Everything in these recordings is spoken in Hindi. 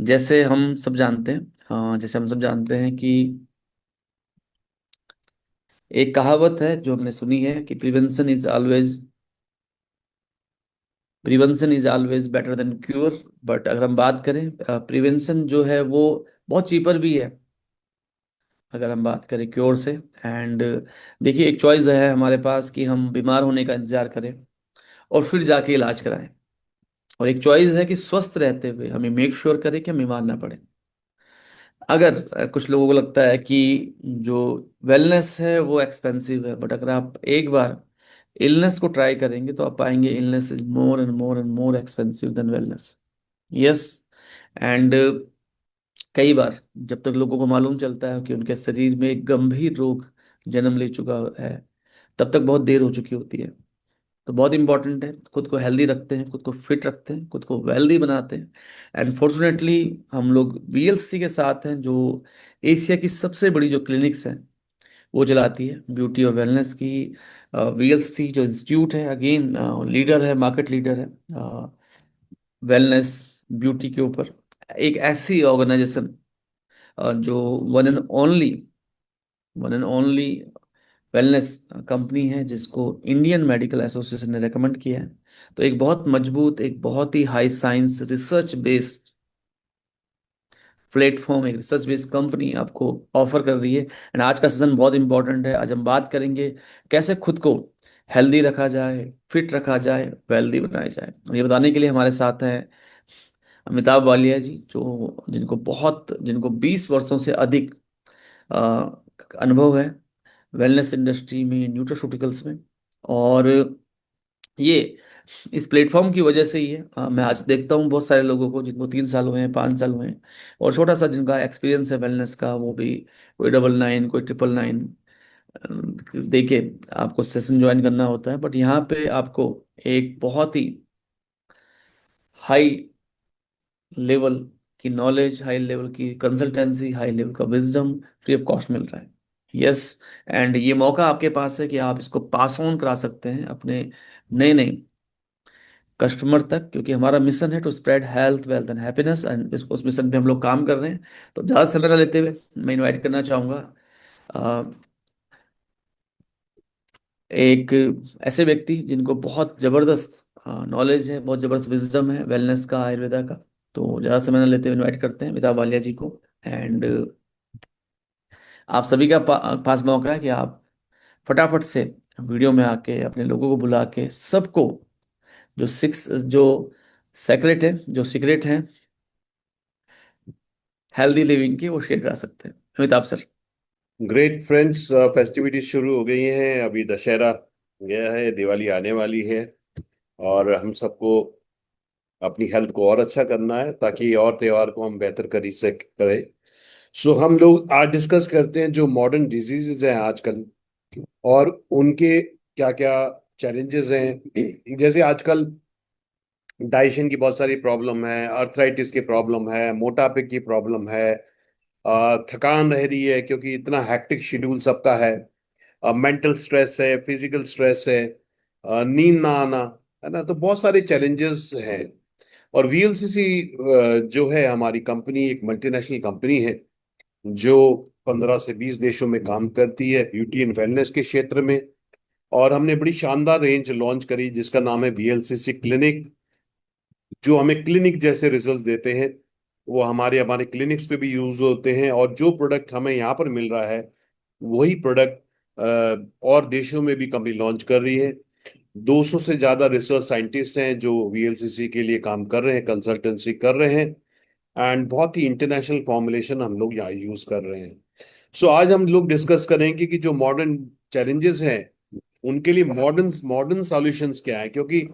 जैसे हम सब जानते हैं कि एक कहावत है जो हमने सुनी है कि prevention is always better than cure. But अगर हम बात करें, प्रिवेंशन जो है वो बहुत चीपर भी है अगर हम बात करें क्योर से। एंड देखिए, एक चॉइस है हमारे पास कि हम बीमार होने का इंतजार करें और फिर जाके इलाज कराएं, और एक चॉइस है कि स्वस्थ रहते हुए हमें मेक श्योर करें कि हम बीमार ना पड़े। अगर कुछ लोगों को लगता है कि जो वेलनेस है वो एक्सपेंसिव है, बट अगर आप एक बार इलनेस को ट्राई करेंगे तो आप पाएंगे illness is more and more and more expensive than wellness. Yes. And कई बार जब तक लोगों को मालूम चलता है कि उनके शरीर में एक गंभीर रोग जन्म ले चुका है, तब तक बहुत देर हो चुकी होती है। तो बहुत इंपॉर्टेंट है, खुद को हेल्दी रखते हैं, खुद को फिट रखते हैं, खुद को वेल्दी बनाते हैं। एंड फॉर्चुनेटली हम लोग वीएलसी के साथ हैं, जो एशिया की सबसे बड़ी जो क्लिनिक्स हैं वो चलाती है, ब्यूटी और वेलनेस की। वीएलसी जो इंस्टीट्यूट है, अगेन लीडर है, मार्केट लीडर है वेलनेस ब्यूटी के ऊपर। एक ऐसी ऑर्गेनाइजेशन जो one and only one and only wellness company है जिसको इंडियन मेडिकल एसोसिएशन ने रेकमेंड किया है। तो एक बहुत मजबूत, एक बहुत ही high science research based platform, एक रिसर्च बेस्ड कंपनी आपको ऑफर कर रही है। एंड आज का सेशन बहुत इंपॉर्टेंट है। आज हम बात करेंगे कैसे खुद को हेल्दी रखा जाए, फिट रखा जाए, वेल्दी बनाया जाए। और ये बताने के लिए हमारे साथ हैं अमिताभ वालिया जी, जो जिनको 20 वर्षों से अधिक अ, अनुभव है वेलनेस इंडस्ट्री में, न्यूट्रास्यूटिकल्स में। और ये इस प्लेटफॉर्म की वजह से ही है। मैं आज देखता हूँ बहुत सारे लोगों को जिनको 3 साल हुए हैं, 5 साल हुए हैं, और छोटा सा जिनका एक्सपीरियंस है वेलनेस का, वो भी कोई 99, कोई 999 देके आपको सेशन ज्वाइन करना होता है। बट यहाँ पे आपको एक बहुत ही हाई लेवल की नॉलेज, हाई लेवल की कंसल्टेंसी, हाई लेवल का विजडम फ्री ऑफ कॉस्ट मिल रहा है। यस। एंड ये मौका आपके पास है कि आप इसको पास ऑन करा सकते हैं अपने नए नए कस्टमर तक, क्योंकि हमारा मिशन है to spread health, wealth and happiness. And उस मिशन पे हम लोग काम कर रहे हैं। तो ज़्यादा समय ना लेते हुए मैं इनवाइट करना चाहूँगा अ, एक ऐसे व्यक्ति जिनको बहुत ज़बरदस्त नॉलेज है, बहुत ज़बरदस्त विजडम है वेलनेस का, आयुर्वेदा का। तो ज़्यादा समय ना लेते हुए इनवाइट करते हैं अमिताभ वालिया जी को। एंड आप सभी का पास मौका है कि आप फटाफट से वीडियो में आके अपने लोगों को बुला के सबको जो सीक्रेट है हेल्दी लिविंग की, वो शेयर करा सकते हैं। Amitabh sir. Great friends, festivities शुरू हो गई हैं। अभी दशहरा गया है, दिवाली आने वाली है। और हम सबको अपनी हेल्थ को और अच्छा करना है ताकि और त्योहार को हम बेहतर करी से करें। सो हम लोग आज डिस्कस करते हैं जो मॉडर्न डिजीजेज हैं आजकल, और उनके क्या क्या चैलेंजेस हैं। जैसे आजकल डाइजेशन की बहुत सारी प्रॉब्लम है, अर्थराइटिस की प्रॉब्लम है, मोटापे की प्रॉब्लम है, थकान रह रही है क्योंकि इतना हैक्टिक शेड्यूल सबका है। मेंटल स्ट्रेस है, फिजिकल स्ट्रेस है, नींद ना आना, है ना। तो बहुत सारे चैलेंजेस हैं। और वीएलसीसी जो है हमारी कंपनी, एक मल्टीनेशनल कंपनी है जो 15 से 20 देशों में काम करती है ब्यूटी एंड वेलनेस के क्षेत्र में। और हमने बड़ी शानदार रेंज लॉन्च करी जिसका नाम है वीएलसीसी क्लिनिक, जो हमें क्लिनिक जैसे रिजल्ट देते हैं। वो हमारे हमारे क्लिनिक्स पे भी यूज होते हैं, और जो प्रोडक्ट हमें यहाँ पर मिल रहा है वही प्रोडक्ट और देशों में भी कंपनी लॉन्च कर रही है। 200 से ज्यादा रिसर्च साइंटिस्ट हैं जो वीएलसीसी के लिए काम कर रहे हैं, कंसल्टेंसी कर रहे हैं। एंड बहुत ही इंटरनेशनल फॉर्मुलेशन हम लोग यहाँ यूज कर रहे हैं। सो आज हम लोग डिस्कस करेंगे कि जो मॉडर्न चैलेंजेस हैं उनके लिए मॉडर्न मॉडर्न सॉल्यूशंस क्या है, क्योंकि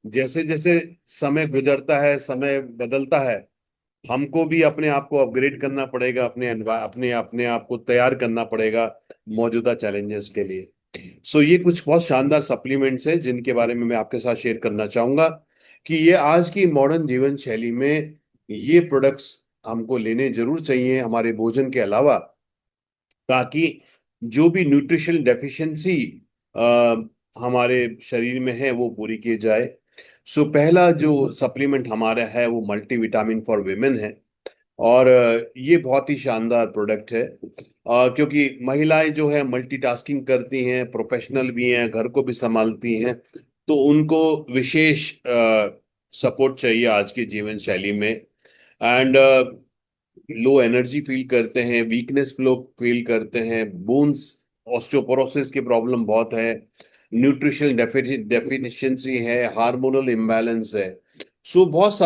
जैसे जैसे समय गुजरता है, समय बदलता है, हमको भी अपने आप को अपग्रेड करना पड़ेगा, अपने अपने आप को तैयार करना पड़ेगा मौजूदा चैलेंजेस के लिए। सो ये कुछ बहुत शानदार सप्लीमेंट्स हैं जिनके बारे में मैं आपके साथ शेयर करना चाहूंगा कि ये आज की मॉडर्न जीवन शैली में ये प्रोडक्ट्स हमको लेने जरूर चाहिए हमारे भोजन के अलावा, ताकि जो भी न्यूट्रिशन डेफिशिएंसी हमारे शरीर में है वो पूरी की जाए। सो पहला जो सप्लीमेंट हमारा है वो मल्टीविटामिन फॉर विमेन है। और ये बहुत ही शानदार प्रोडक्ट है। क्योंकि महिलाएं जो है मल्टीटास्किंग करती हैं, प्रोफेशनल भी हैं, घर को भी संभालती हैं, तो उनको विशेष सपोर्ट चाहिए आज की जीवन शैली में। एंड लो एनर्जी फील करते हैं, वीकनेस लोग फील करते हैं, बोन्स ऑस्टियोपोरोसिस की प्रॉब्लम बहुत है, न्यूट्रिशनल डेफिशिएंसी है, हार्मोनल इम्बैलेंस है। सो बहुत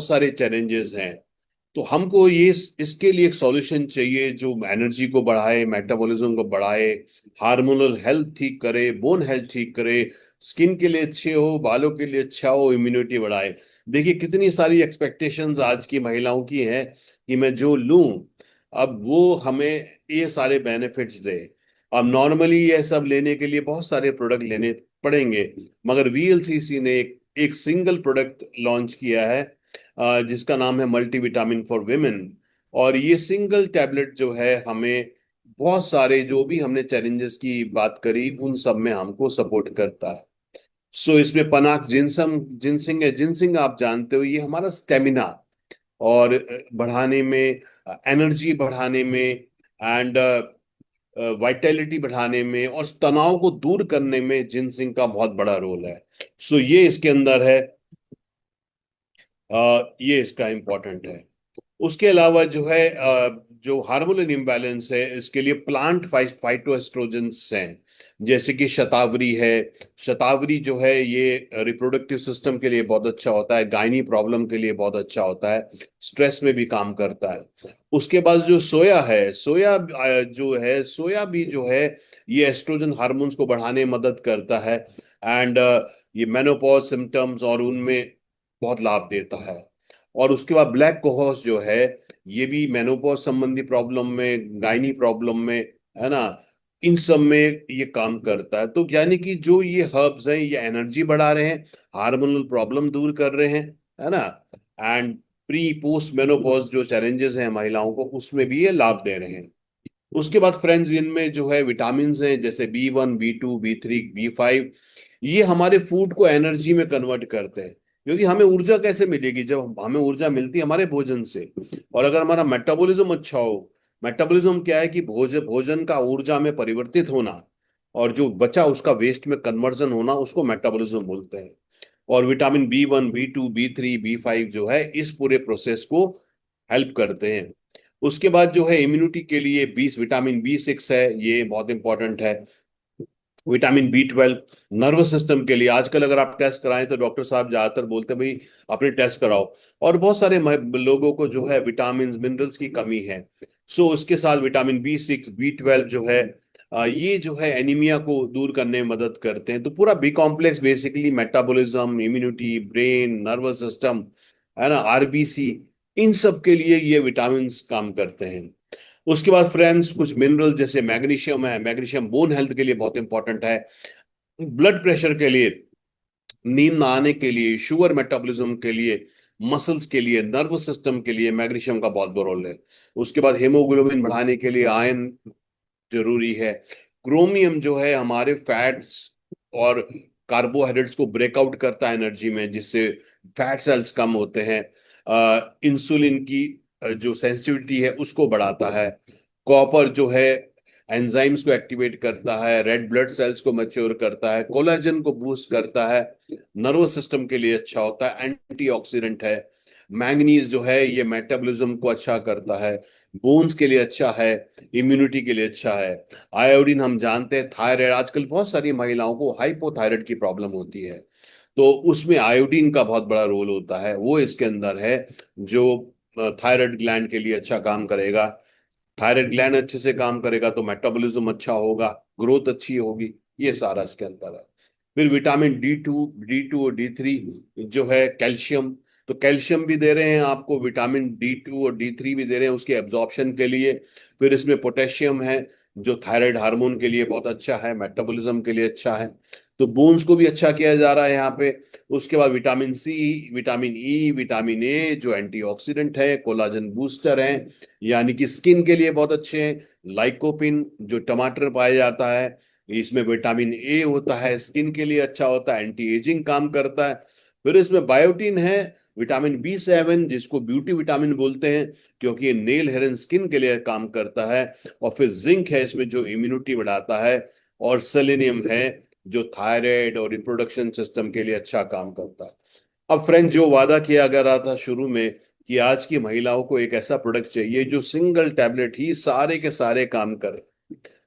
सारे चैलेंजेस हैं। तो हमको ये इसके लिए एक सॉल्यूशन चाहिए जो एनर्जी को बढ़ाए, मेटाबॉलिज्म को बढ़ाए, हार्मोनल हेल्थ ठीक करे, बोन हेल्थ ठीक करे, स्किन के लिए अच्छे हो, बालों के लिए अच्छा हो, इम्यूनिटी बढ़ाए। देखिए कितनी सारी एक्सपेक्टेशंस आज की महिलाओं की हैं कि मैं जो लूं, अब वो हमें ये सारे बेनिफिट्स दे। अब नॉर्मली ये सब लेने के लिए बहुत सारे प्रोडक्ट लेने पड़ेंगे, मगर वीएलसीसी ने एक सिंगल प्रोडक्ट लॉन्च किया है जिसका नाम है मल्टीविटामिन फॉर विमेन। और ये सिंगल टैबलेट जो है हमें बहुत सारे जो भी हमने चैलेंजेस की बात करी उन सब में हमको सपोर्ट करता है। सो इसमें पनाक जिनसम जिनसिंग है। जिनसिंग आप जानते हो, ये हमारा स्टेमिना और बढ़ाने में, एनर्जी बढ़ाने में, एंड वाइटैलिटी बढ़ाने में और तनाव को दूर करने में जिनसिंग का बहुत बड़ा रोल है। सो ये इसके अंदर है, ये इसका इम्पोर्टेंट है। उसके अलावा जो है जो हार्मोनल इम्बैलेंस है, इसके लिए प्लांट फाइटोएस्ट्रोजेंस हैं, जैसे कि शतावरी है। शतावरी जो है ये रिप्रोडक्टिव सिस्टम के लिए बहुत अच्छा होता है, गायनी प्रॉब्लम के लिए बहुत अच्छा होता है, स्ट्रेस में भी काम करता है। उसके बाद जो सोया है, सोया भी जो है ये एस्ट्रोजन हार्मोन्स को बढ़ाने में मदद करता है। एंड ये मेनोपॉज सिम्टम्स और उनमें बहुत लाभ देता है। और उसके बाद ब्लैक कोहोस जो है, ये भी मेनोपॉज संबंधी प्रॉब्लम में, गायनी प्रॉब्लम में, है ना, इन सब में ये काम करता है। तो यानी कि जो ये हर्ब्स हैं ये एनर्जी बढ़ा रहे हैं, हार्मोनल प्रॉब्लम दूर कर रहे हैं, है ना, एंड प्री पोस्ट मेनोपॉज जो चैलेंजेस हैं महिलाओं को उसमें भी ये लाभ दे रहे हैं। उसके बाद फ्रेंड्स इनमें जो है विटामिन हैं, जैसे B1, B2, B3, B5। ये हमारे फूड को एनर्जी में कन्वर्ट करते हैं। क्योंकि हमें ऊर्जा कैसे मिलेगी? जब हमें ऊर्जा मिलती है हमारे भोजन से। और अगर हमारा मेटाबॉलिज्म अच्छा हो, मेटाबॉलिज्म क्या है कि भोजन का ऊर्जा में परिवर्तित होना, और जो बचा उसका वेस्ट में कन्वर्जन होना, उसको मेटाबॉलिज्म बोलते हैं। और vitamin B1, B2, B3, B5 जो है इस पूरे प्रोसेस को हेल्प करते हैं। उसके बाद जो है इम्यूनिटी के लिए विटामिन B6 है, ये बहुत इंपॉर्टेंट है। विटामिन B12 नर्वस सिस्टम के लिए। आजकल अगर आप टेस्ट कराएं तो डॉक्टर साहब ज्यादातर बोलते हैं भाई अपने टेस्ट कराओ। और बहुत सारे लोगों को जो है विटामिन मिनरल्स की कमी है। सो उसके साथ विटामिन B6, B12 जो है ये जो है एनीमिया को दूर करने में मदद करते हैं। तो पूरा B complex basically metabolism, immunity, brain, nervous system, है ना, आरबीसी, इन सब के लिए ये विटामिन काम करते हैं। उसके बाद फ्रेंड्स कुछ मिनरल जैसे मैग्नीशियम है। मैग्नीशियम बोन हेल्थ के लिए बहुत इंपॉर्टेंट है, ब्लड प्रेशर के लिए, नींद ना आने के लिए, शुगर मेटाबॉलिज्म के लिए, मसल्स के लिए, नर्वस सिस्टम के लिए मैग्नीशियम का बहुत बड़ा रोल है। उसके बाद हेमोग्लोबिन बढ़ाने के लिए आयरन जरूरी है। क्रोमियम जो है हमारे फैट्स और कार्बोहाइड्रेट्स को ब्रेकआउट करता है एनर्जी में, जिससे फैट सेल्स कम होते हैं। इंसुलिन की जो सेंसिटिविटी है उसको बढ़ाता है। कॉपर जो है एंजाइम्स को एक्टिवेट करता है, रेड ब्लड सेल्स को मैच्योर करता है, कोलेजन को बूस्ट करता है, नर्वस सिस्टम के लिए अच्छा होता है, एंटीऑक्सीडेंट है। मैंगनीज जो है ये मेटाबॉलिज्म को अच्छा करता है, बोन्स के लिए अच्छा है, इम्यूनिटी के लिए अच्छा है। आयोडीन हम जानते हैं, थायराइड, आजकल बहुत सारी महिलाओं को हाइपोथायराइड की प्रॉब्लम होती है, तो उसमें आयोडीन का बहुत बड़ा रोल होता है, वो इसके अंदर है, जो थायराइड ग्लैंड के लिए अच्छा काम करेगा। थायराइड ग्लैंड अच्छे से काम करेगा तो मेटाबॉलिज्म अच्छा होगा, ग्रोथ अच्छी होगी, ये सारा इसके अंदर है। फिर विटामिन डी टू और D3 जो है, कैल्शियम, तो कैल्शियम भी दे रहे हैं आपको, विटामिन D2 और D3 भी दे रहे हैं उसके एब्जॉर्प्शन के लिए। फिर इसमें पोटेशियम है जो थायराइड हार्मोन के लिए बहुत अच्छा है, मेटाबॉलिज्म के लिए अच्छा है, तो बोन्स को भी अच्छा किया जा रहा है यहाँ पे। उसके बाद vitamin C, vitamin E, vitamin A जो एंटीऑक्सीडेंट है, कोलाजन बूस्टर है, यानी कि स्किन के लिए बहुत अच्छे हैं। लाइकोपिन जो टमाटर पाया जाता है, इसमें विटामिन A होता है, स्किन के लिए अच्छा होता है, एंटी एजिंग काम करता है। फिर इसमें बायोटीन है, विटामिन B7 जिसको ब्यूटी विटामिन बोलते हैं, क्योंकि ये नेल हेयर एंड स्किन के लिए काम करता है। और फिर जिंक है इसमें जो इम्यूनिटी बढ़ाता है। और सेलेनियम है जो थायराइड और रिप्रोडक्शन सिस्टम के लिए अच्छा काम करता है। अब फ्रेंड्स, जो वादा किया गया रहा था शुरू में कि आज की महिलाओं को एक ऐसा प्रोडक्ट चाहिए जो सिंगल टैबलेट ही सारे के सारे काम करे।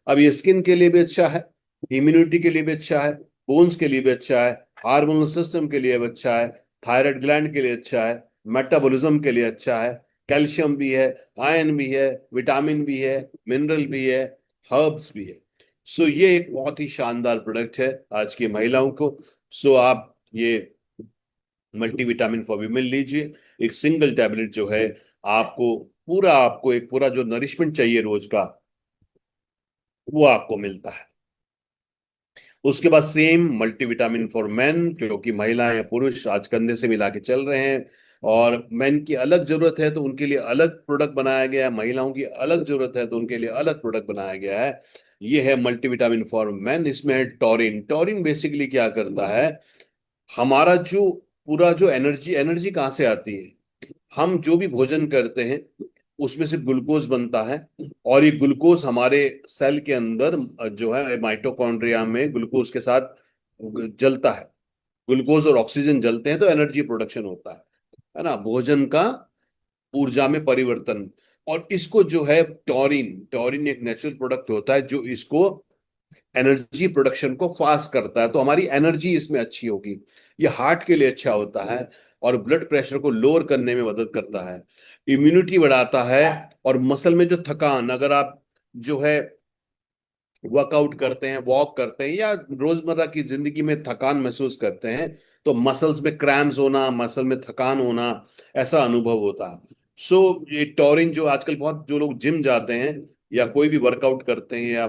अब ये स्किन के लिए भी अच्छा है, इम्यूनिटी के लिए भी अच्छा है, बोन्स के लिए भी अच्छा है, हार्मोनल सिस्टम के लिए भी अच्छा है, थायराइड ग्लैंड के लिए अच्छा है, मेटाबॉलिज्म के लिए अच्छा है, कैल्शियम भी है, आयरन भी है, विटामिन भी है, मिनरल भी है, हर्ब्स भी है। सो ये एक बहुत ही शानदार प्रोडक्ट है आज की महिलाओं को। सो आप ये मल्टीविटामिन फॉर वीमेन लीजिए। एक सिंगल टैबलेट जो है आपको एक पूरा जो नरिशमेंट चाहिए रोज का, वो आपको मिलता है। उसके बाद सेम मल्टीविटामिन फॉर मेन, क्योंकि महिलाएं या पुरुष आज कंधे से मिला के चल रहे हैं। और मेन की अलग जरूरत है तो उनके लिए अलग प्रोडक्ट बनाया गया है, महिलाओं की अलग जरूरत है तो उनके लिए अलग प्रोडक्ट बनाया गया है। ये है मल्टीविटामिन फॉर मेन। इसमें है टॉरिन। टॉरिन बेसिकली क्या करता है, हमारा जो पूरा जो एनर्जी एनर्जी कहाँ से आती है, हम जो भी भोजन करते हैं उसमें से ग्लूकोज बनता है। और ये ग्लूकोज हमारे सेल के अंदर जो है माइटोकॉन्ड्रिया में ग्लूकोज के साथ जलता है। ग्लूकोज और ऑक्सीजन जलते हैं तो एनर्जी प्रोडक्शन होता है ना, भोजन का ऊर्जा में परिवर्तन। और इसको जो है टॉरिन टॉरिन एक नेचुरल प्रोडक्ट होता है जो इसको एनर्जी प्रोडक्शन को फास्ट करता है, तो हमारी एनर्जी इसमें अच्छी होगी। ये हार्ट के लिए अच्छा होता है और ब्लड प्रेशर को लोअर करने में मदद करता है, इम्यूनिटी बढ़ाता है। और मसल में जो थकान, अगर आप जो है वर्कआउट करते हैं, वॉक करते हैं, या रोजमर्रा की जिंदगी में थकान महसूस करते हैं, तो मसल्स में क्रैम्स होना, मसल में थकान होना, ऐसा अनुभव होता है। सो ये टॉरिन जो आजकल बहुत, जो लोग जिम जाते हैं या कोई भी वर्कआउट करते हैं या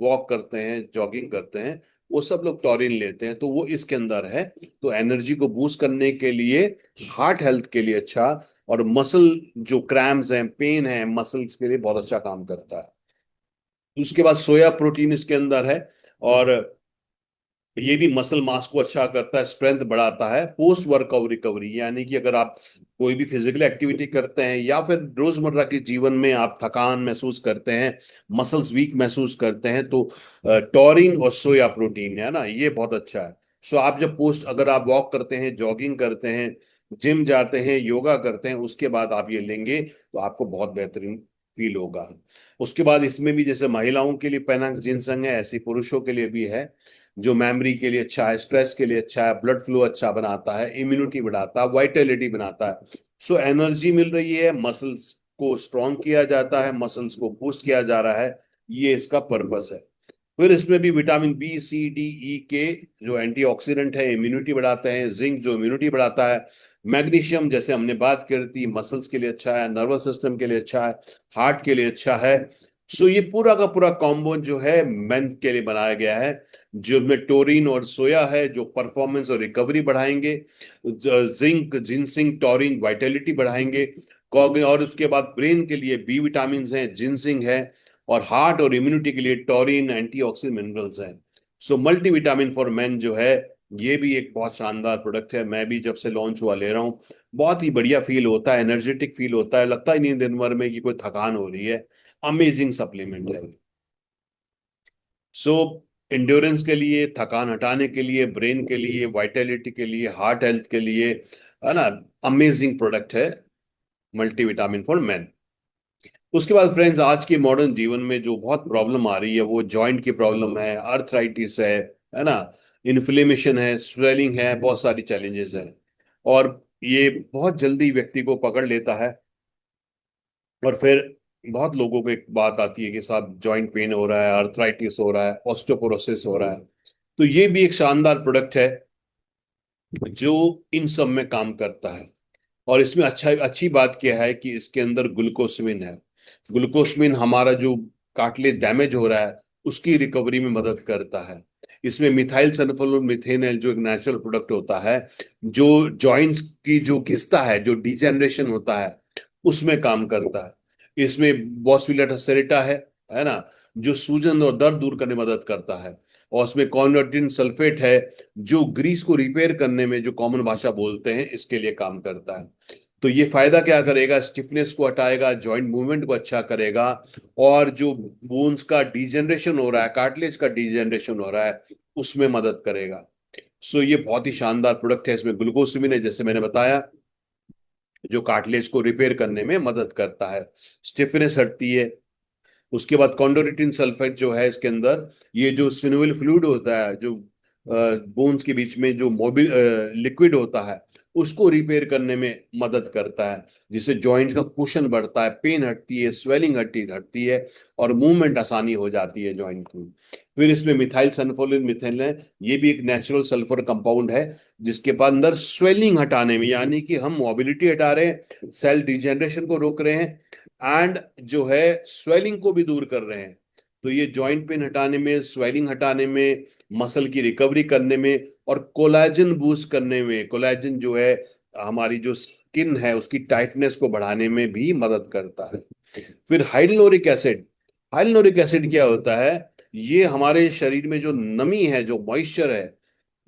वॉक करते हैं, जॉगिंग करते हैं, वो सब लोग टॉरिन लेते हैं, तो वो इसके अंदर है। तो एनर्जी को बूस्ट करने के लिए, हार्ट हेल्थ के लिए अच्छा, और मसल जो क्रैम्स हैं, पेन है मसल्स के लिए बहुत अच्छा काम करता है। उसके बाद सोया प्रोटीन इसके अंदर है। और ये भी मसल मास को अच्छा करता है, स्ट्रेंथ बढ़ाता है पोस्ट वर्कआउट रिकवरी। यानी कि अगर आप कोई भी फिजिकल एक्टिविटी करते हैं या फिर रोजमर्रा के जीवन में आप थकान महसूस करते हैं, मसल्स वीक महसूस करते हैं, तो टॉरिन और सोया प्रोटीन है ना, ये बहुत अच्छा है। सो आप जब पोस्ट, अगर आप वॉक करते हैं, जॉगिंग करते हैं, जिम जाते हैं, योगा करते हैं, उसके बाद आप ये लेंगे तो आपको बहुत बेहतरीन फील होगा। उसके बाद इसमें भी जैसे महिलाओं के लिए पेनाक्स जिनसंग है, ऐसे पुरुषों के लिए भी है, जो मेमोरी के लिए अच्छा है, स्ट्रेस के लिए अच्छा है, ब्लड फ्लो अच्छा बनाता है, इम्यूनिटी बढ़ाता है, वाइटलिटी बनाता है। सो एनर्जी मिल रही है, मसल्स को स्ट्रॉन्ग किया जाता है, मसल्स को बूस्ट किया जा रहा है, ये इसका पर्पस है। फिर इसमें भी vitamin B, C, D, E, K जो एंटीऑक्सीडेंट है, इम्यूनिटी बढ़ाते हैं, जिंक जो इम्यूनिटी बढ़ाता है, मैग्नीशियम जैसे हमने बात करी थी, मसल्स के लिए अच्छा है, नर्वस सिस्टम के लिए अच्छा है, हार्ट के लिए अच्छा है। सो ये पूरा का पूरा कॉम्बो जो है मेन के लिए बनाया गया है, जिसमें टोरिन और सोया है जो परफॉर्मेंस और रिकवरी बढ़ाएंगे, जिंक जिनसिंग टोरिन वाइटलिटी बढ़ाएंगे, और उसके बाद ब्रेन के लिए बी विटामिन है, जिनसिंग है, और हार्ट और इम्यूनिटी के लिए टोरिन एंटीऑक्सीडेंट मिनरल्स हैं। सो मल्टीविटामिन फॉर मेन जो है, ये भी एक बहुत शानदार प्रोडक्ट है। मैं भी जब से लॉन्च हुआ ले रहा हूँ, बहुत ही बढ़िया फील होता है, एनर्जेटिक फील होता है, लगता ही नहीं दिन भर में कि कोई थकान हो रही है। अमेजिंग सप्लीमेंट है। सो इंड्योरेंस के लिए, थकान हटाने के लिए, ब्रेन के लिए, वाइटलिटी के लिए, हार्ट हेल्थ के लिए, है ना, अमेजिंग प्रोडक्ट है मल्टीविटामिन फॉर मेन। उसके बाद फ्रेंड्स, आज के मॉडर्न जीवन में जो बहुत प्रॉब्लम आ रही है, वो जॉइंट की प्रॉब्लम है, आर्थराइटिस है ना, इन्फ्लेमेशन है, स्वेलिंग है, बहुत सारी चैलेंजेस हैं। और ये बहुत जल्दी व्यक्ति को पकड़ लेता है। और फिर बहुत लोगों को एक बात आती है कि साहब जॉइंट पेन हो रहा है, आर्थराइटिस हो रहा है, ऑस्टियोपोरोसिस हो रहा है। तो ये भी एक शानदार प्रोडक्ट है जो इन सब में काम करता है। और इसमें अच्छी बात क्या है कि इसके अंदर ग्लूकोसमिन है। ग्लूकोसमिन हमारा जो कार्टिलेज डैमेज हो रहा है उसकी रिकवरी में मदद करता है। इसमें मिथाइल सल्फोनेल मिथेनल जो एक नेचुरल प्रोडक्ट होता है, जो जॉइंट्स की जो घिसता है, जो डिजेनरेशन होता है, उसमें काम करता है। इसमें बॉस्फिलेट सेरेटा है ना, जो सूजन और दर्द दूर करने में मदद करता है। और उसमें कॉर्निटिन सल्फेट है, जो ग्रीस को रिपेयर करने में, जो कॉमन भाषा बोलते हैं, इसके लिए काम करता है। तो ये फायदा क्या करेगा, स्टिफनेस को हटाएगा, जॉइंट मूवमेंट को अच्छा करेगा, और जो बोन्स का डिजेनरेशन हो रहा है, कार्टिलेज का डिजेनरेशन हो रहा है, उसमें मदद करेगा। सो ये बहुत ही शानदार प्रोडक्ट है। इसमें ग्लूकोसमिन है, जैसे मैंने बताया, जो कार्टिलेज को रिपेयर करने में मदद करता है, स्टिफनेस हटती है। उसके बाद कॉन्डोलिटिन सल्फेट जो है इसके अंदर, ये जो सिनोविल फ्लूइड होता है, जो बोन्स के बीच में जो मोबिल लिक्विड होता है, उसको रिपेयर करने में मदद करता है, जिससे जॉइंट्स का कुशन बढ़ता है, पेन हटती है, स्वेलिंग हटती है, और मूवमेंट आसानी हो जाती है जॉइंट की। फिर इसमें मिथाइल सल्फोनिल मिथेन है, ये भी एक नेचुरल सल्फर कंपाउंड है, जिसके बाद अंदर स्वेलिंग हटाने में, यानी कि हम मोबिलिटी हटा रहे हैं, सेल डिजेनरेशन को रोक रहे हैं, एंड जो है स्वेलिंग को भी दूर कर रहे हैं। तो ये जॉइंट पेन हटाने में, स्वेलिंग हटाने में, मसल की रिकवरी करने में, और कोलेजन बूस्ट करने में, कोलेजन जो है हमारी जो स्किन है उसकी टाइटनेस को बढ़ाने में भी मदद करता है। फिर हाइड्रोक्लोरिक एसिड, हाइड्रोक्लोरिक एसिड क्या होता है, ये हमारे शरीर में जो नमी है, जो मॉइस्चर है,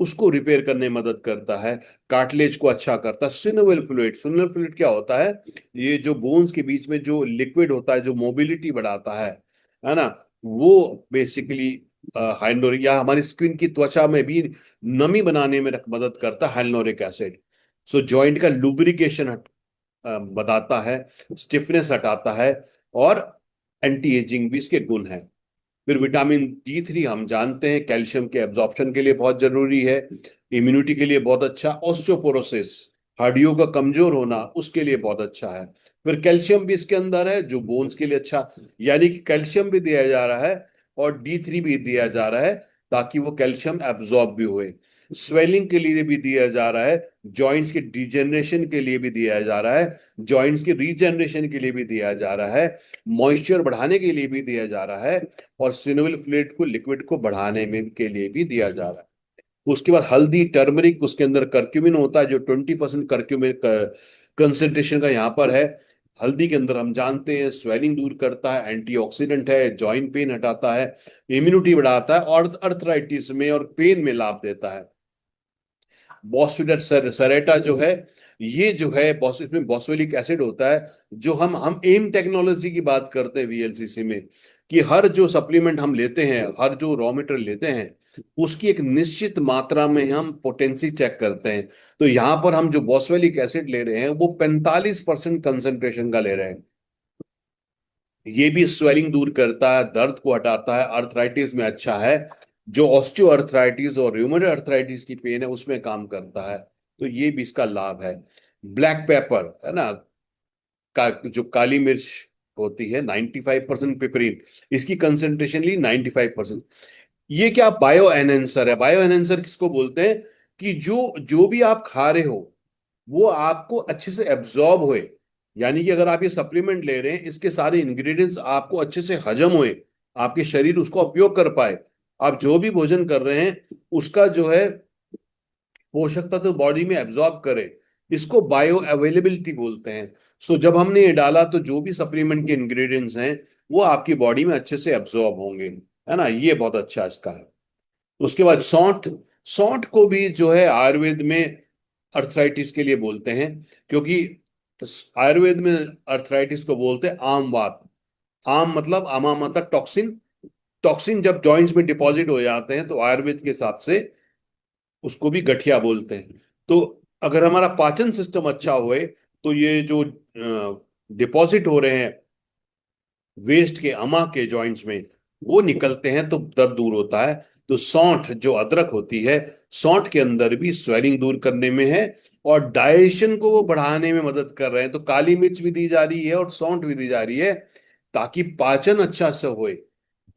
उसको रिपेयर करने में मदद करता है, कार्टिलेज को अच्छा करता है। सिनोवियल फ्लूइड, सिनोवियल फ्लूइड क्या होता है, ये जो बोन्स के बीच में जो लिक्विड होता है, जो मोबिलिटी बढ़ाता है ना, वो बेसिकली हाइड्रोरिक, या हमारी स्किन की त्वचा में भी नमी बनाने में मदद करता है हाइड्रोरिक एसिड। सो जॉइंट का लुब्रिकेशन बताता है, स्टिफनेस हटाता है, और एंटी एजिंग भी इसके गुण है। फिर विटामिन D3 हम जानते हैं कैल्शियम के एब्जॉर्प्शन के लिए बहुत जरूरी है, इम्यूनिटी के लिए बहुत अच्छा, ऑस्टियोपोरोसिस, हड्डियों का कमजोर होना, उसके लिए बहुत अच्छा है। फिर कैल्शियम भी इसके अंदर है, जो बोन्स के लिए अच्छा, यानी कि कैल्शियम भी दिया जा रहा है और D3 भी दिया जा रहा है, ताकि वो कैल्शियम एब्जॉर्ब भी हुए। स्वेलिंग के लिए भी दिया जा रहा है, जॉइंट्स के डिजेनरेशन के लिए भी दिया जा रहा है, जॉइंट्स के रीजनरेशन के लिए भी दिया जा रहा है, मॉइस्चर बढ़ाने के लिए भी दिया जा रहा है, और सिनोविल फ्लूइड को, लिक्विड को बढ़ाने में के लिए भी दिया जा रहा है। उसके बाद हल्दी, टर्मरिक, उसके अंदर करक्यूमिन होता है, जो 20% करक्यूमिन कंसेंट्रेशन का यहाँ पर है। हल्दी के अंदर हम जानते हैं स्वेलिंग दूर करता है, एंटीऑक्सीडेंट है, जॉइंट पेन हटाता है, इम्यूनिटी बढ़ाता है, और अर्थराइटिस में और पेन में लाभ देता है। बॉस्फेट सरेटा जो है, ये जो है इसमें बॉस्फेलिक एसिड होता है, जो हम एम टेक्नोलॉजी की बात करते हैं वीएलसीसी में, कि हर जो सप्लीमेंट हम लेते हैं, हर जो रॉ मटेरियल लेते हैं, उसकी एक निश्चित मात्रा में हम पोटेंसी चेक करते हैं। तो यहां पर हम जो बॉस्फेलिक एसिड ले रहे हैं वो 45% कंसेंट्रेशन का ले रहे हैं। ये भी स्वेलिंग दूर करता है, दर्द को हटाता है, अर्थराइटिस में अच्छा है, जो ऑस्टियो अर्थराइटिस और र्यूमेटॉइड अर्थराइटिस की पेन है उसमें काम करता है। तो ये भी इसका लाभ है। ब्लैक पेपर है ना, जो काली मिर्च होती है, 95% पिपरीन, इसकी कंसेंट्रेशन ली 95%। ये क्या बायो एनहेंसर है। बायो एनहेंसर किसको बोलते हैं, कि जो जो भी आप खा रहे हो वो आपको अच्छे से एब्जॉर्ब होए, यानी कि अगर आप ये सप्लीमेंट ले रहे हैं, इसके सारे इंग्रेडिएंट्स आपको अच्छे से हजम होए, आपके शरीर उसको उपयोग कर पाए, आप जो भी भोजन कर रहे हैं उसका जो है पोषक तत्व बॉडी में एब्जॉर्ब करे, इसको बायो अवेलेबिलिटी बोलते हैं। सो जब हमने ये डाला तो जो भी सप्लीमेंट के इंग्रेडिएंट्स हैं वो आपकी बॉडी में अच्छे से एब्जॉर्ब होंगे, है ना, ये बहुत अच्छा इसका है। उसके बाद सौंठ, सौंठ को भी जो है आयुर्वेद में अर्थराइटिस के लिए बोलते हैं, क्योंकि आयुर्वेद में अर्थराइटिस को बोलते हैं आम वात। आम मतलब, आमा मतलब टॉक्सिन, टॉक्सिन जब जॉइंट्स में डिपॉजिट हो जाते हैं तो आयुर्वेद के हिसाब से उसको भी गठिया बोलते हैं। तो अगर हमारा पाचन सिस्टम अच्छा होए, तो ये जो डिपॉजिट हो रहे हैं वेस्ट के, अमा के जॉइंट्स में, वो निकलते हैं तो दर्द दूर होता है। तो सौंठ जो अदरक होती है, सौंठ के अंदर भी स्वेलिंग दूर करने में है, और डाइजेशन को वो बढ़ाने में मदद कर रहे हैं। तो काली मिर्च भी दी जा रही है और सौंठ भी दी जा रही है, ताकि पाचन अच्छा से होए।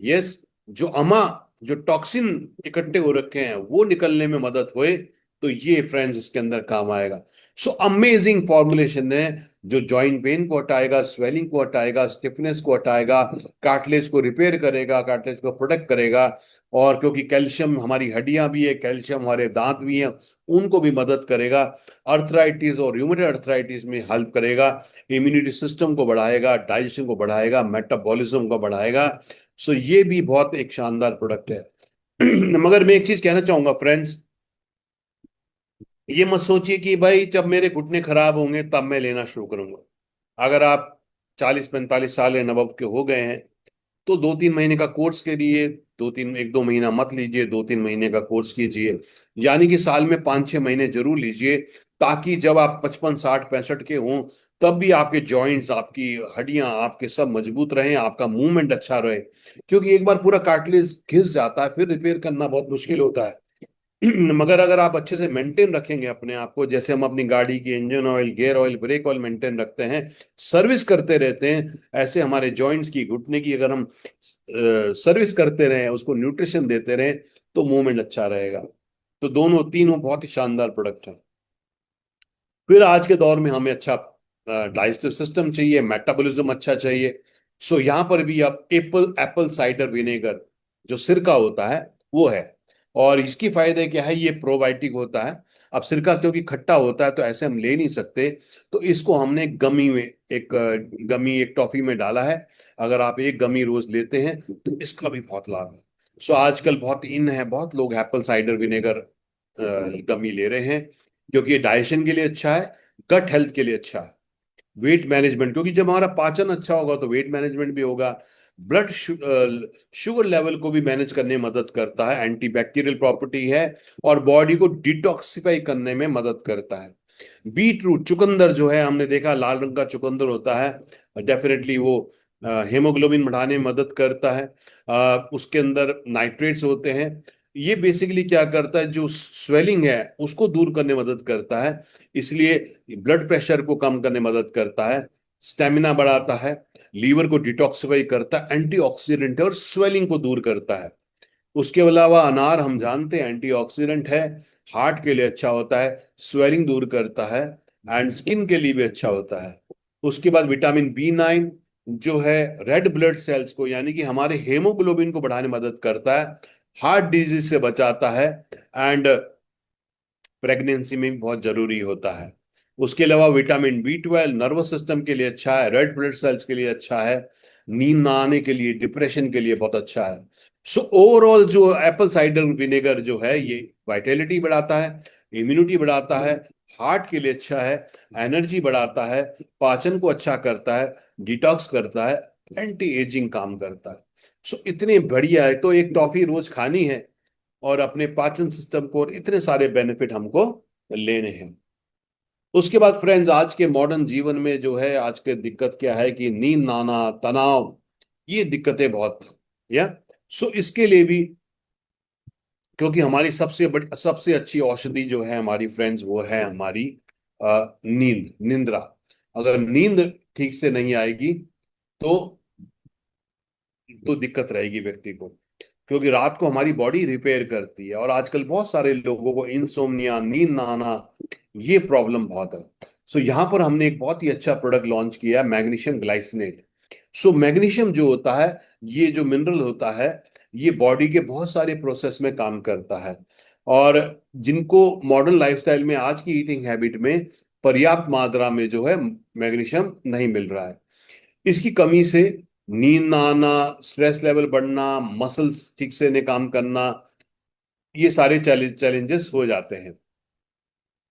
यस, जो अमा, जो टॉक्सिन इकट्ठे हो रखे हैं वो निकलने में मदद होए, तो ये फ्रेंड्स इसके अंदर काम आएगा। सो अमेजिंग फॉर्मुलेशन है, जो जॉइंट पेन को हटाएगा, स्वेलिंग को हटाएगा, स्टिफनेस को हटाएगा, कार्टिलेज को रिपेयर करेगा, कार्टिलेज को प्रोटेक्ट करेगा, और क्योंकि कैल्शियम हमारी हड्डियां भी है, कैल्शियम हमारे दांत भी हैं, उनको भी मदद करेगा, अर्थराइटिस और र्यूमेटॉइड अर्थराइटिस में हेल्प करेगा, इम्यूनिटी सिस्टम को बढ़ाएगा, डाइजेशन को बढ़ाएगा, मेटाबॉलिज्म को बढ़ाएगा। सो ये भी बहुत एक शानदार प्रोडक्ट है। मगर मैं एक चीज कहना चाहूंगा फ्रेंड्स, ये मत सोचिए कि भाई जब मेरे घुटने खराब होंगे तब मैं लेना शुरू करूंगा। अगर आप 40-45 साल या नवाब के हो गए हैं, तो 2-3 महीने का कोर्स के लिए, 1-2 महीना मत लीजिए, 2-3 महीने का कोर्स कीजिए। यानी कि साल में 5-6 महीने जरूर लीजिए, ताकि जब आप 55, 60, 65 के हों, तब भी आपके जॉइंट्स, आपकी हड्डियां, आपके सब मजबूत रहें, आपका मूवमेंट अच्छा रहे। क्योंकि एक बार पूरा कार्टिलेज घिस जाता है, फिर रिपेयर करना बहुत मुश्किल होता है। मगर अगर आप अच्छे से मेंटेन रखेंगे अपने आप को, जैसे हम अपनी गाड़ी की engine oil, gear oil, brake oil maintain रखते हैं, सर्विस करते रहते हैं, ऐसे हमारे जॉइंट्स की, घुटने की अगर हम सर्विस करते रहें, उसको न्यूट्रिशन देते रहें, तो मूवमेंट अच्छा रहेगा। तो दोनों तीनों बहुत ही शानदार प्रोडक्ट हैं। फिर आज के दौर में हमें अच्छा डाइजेस्टिव सिस्टम चाहिए, मेटाबॉलिज्म अच्छा चाहिए। सो यहाँ पर भी अब एप्पल एप्पल साइडर विनेगर, जो सिरका होता है, वो है। और इसकी फायदे क्या है, ये प्रोबायोटिक होता है। अब सिरका क्योंकि खट्टा होता है, तो ऐसे हम ले नहीं सकते। तो इसको हमने गमी में, एक गमी, एक टॉफी में डाला है। अगर आप एक गमी रोज लेते हैं, तो इसका भी बहुत लाभ है। सो आजकल बहुत इन है, बहुत लोग एप्पल साइडर विनेगर गमी ले रहे हैं, क्योंकि ये डाइजेशन के लिए अच्छा है, गट हेल्थ के लिए अच्छा है, वेट मैनेजमेंट, क्योंकि जब हमारा पाचन अच्छा होगा तो वेट मैनेजमेंट भी होगा। ब्लड शुगर लेवल को भी मैनेज करने में मदद करता है, एंटीबैक्टीरियल प्रॉपर्टी है, और बॉडी को डिटॉक्सिफाई करने में मदद करता है। बीट रूट, चुकंदर जो है, हमने देखा लाल रंग का चुकंदर होता है, डेफिनेटली वो हेमोग्लोबिन बढ़ाने में मदद करता है। उसके अंदर नाइट्रेट्स होते हैं। ये बेसिकली क्या करता है, जो स्वेलिंग है उसको दूर करने में मदद करता है, इसलिए ब्लड प्रेशर को कम करने में मदद करता है, स्टेमिना बढ़ाता है, लीवर को डिटॉक्सिफाई करता है, एंटीऑक्सीडेंट है और स्वेलिंग को दूर करता है। उसके अलावा अनार हम जानते हैं एंटीऑक्सीडेंट है, हार्ट के लिए अच्छा होता है, स्वेलिंग दूर करता है, एंड स्किन के लिए भी अच्छा होता है। उसके बाद विटामिन B9, जो है रेड ब्लड सेल्स को, यानी कि हमारे हेमोग्लोबिन को बढ़ाने में मदद करता है, हार्ट डिजीज से बचाता है, एंड प्रेगनेंसी में भी बहुत जरूरी होता है। उसके अलावा विटामिन B12 नर्वस सिस्टम के लिए अच्छा है, रेड ब्लड सेल्स के लिए अच्छा है, नींद ना आने के लिए, डिप्रेशन के लिए बहुत अच्छा है। सो ओवरऑल जो एप्पल साइडर विनेगर जो है, ये वाइटेलिटी बढ़ाता है, इम्यूनिटी बढ़ाता है, हार्ट के लिए अच्छा है, एनर्जी बढ़ाता है, पाचन को अच्छा करता है, डिटॉक्स करता है, एंटी एजिंग काम करता है। सो इतने बढ़िया है, तो एक टॉफी रोज खानी है, और अपने पाचन सिस्टम को, और इतने सारे बेनिफिट हमको लेने हैं। उसके बाद फ्रेंड्स, आज के मॉडर्न जीवन में जो है, आज के दिक्कत क्या है कि नींद ना आना, तनाव, ये दिक्कतें बहुत, या सो इसके लिए भी, क्योंकि हमारी सबसे बड़ी, सबसे अच्छी औषधि जो है हमारी फ्रेंड्स, वो है हमारी नींद, निंद्रा। अगर नींद ठीक से नहीं आएगी, तो दिक्कत रहेगी व्यक्ति को, क्योंकि रात को हमारी बॉडी रिपेयर करती है, और आजकल बहुत सारे लोगों को इंसोम्निया, नींद ना आना, ये प्रॉब्लम बहुत है। सो यहाँ पर हमने एक बहुत ही अच्छा प्रोडक्ट लॉन्च किया है, मैग्नीशियम ग्लाइसिनेट। सो मैग्नीशियम जो होता है, ये जो मिनरल होता है, ये बॉडी के बहुत सारे प्रोसेस में काम करता है, और जिनको मॉडर्न लाइफस्टाइल में, आज की ईटिंग हैबिट में पर्याप्त मात्रा में जो है मैग्नीशियम नहीं मिल रहा है, इसकी कमी से नींद ना आना, स्ट्रेस लेवल बढ़ना, मसल्स ठीक से नहीं काम करना, ये सारे चैलेंजेस हो जाते हैं।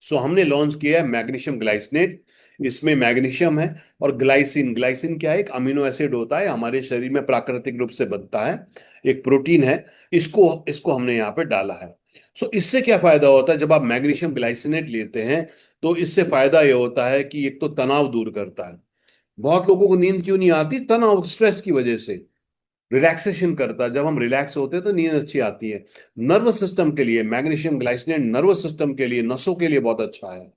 सो हमने लॉन्च किया है मैग्नीशियम ग्लाइसिनेट। इसमें मैग्नीशियम है, और ग्लाइसिन, ग्लाइसिन क्या है, एक अमीनो एसिड होता है, हमारे शरीर में प्राकृतिक रूप से बनता है, एक प्रोटीन है। इसको इसको हमने यहाँ पे डाला है। सो इससे क्या फायदा होता है, जब आप मैग्नीशियम ग्लाइसिनेट लेते हैं, तो इससे फायदा ये होता है कि एक तो तनाव दूर करता है। बहुत लोगों को नींद क्यों नहीं आती, तनाव, स्ट्रेस की वजह से। रिलैक्सेशन करता है, जब हम रिलैक्स होते हैं तो नींद अच्छी आती है। नर्वस सिस्टम के लिए मैग्नीशियम ग्लाइसिनेट, नर्वस सिस्टम के लिए, नसों के लिए बहुत अच्छा है,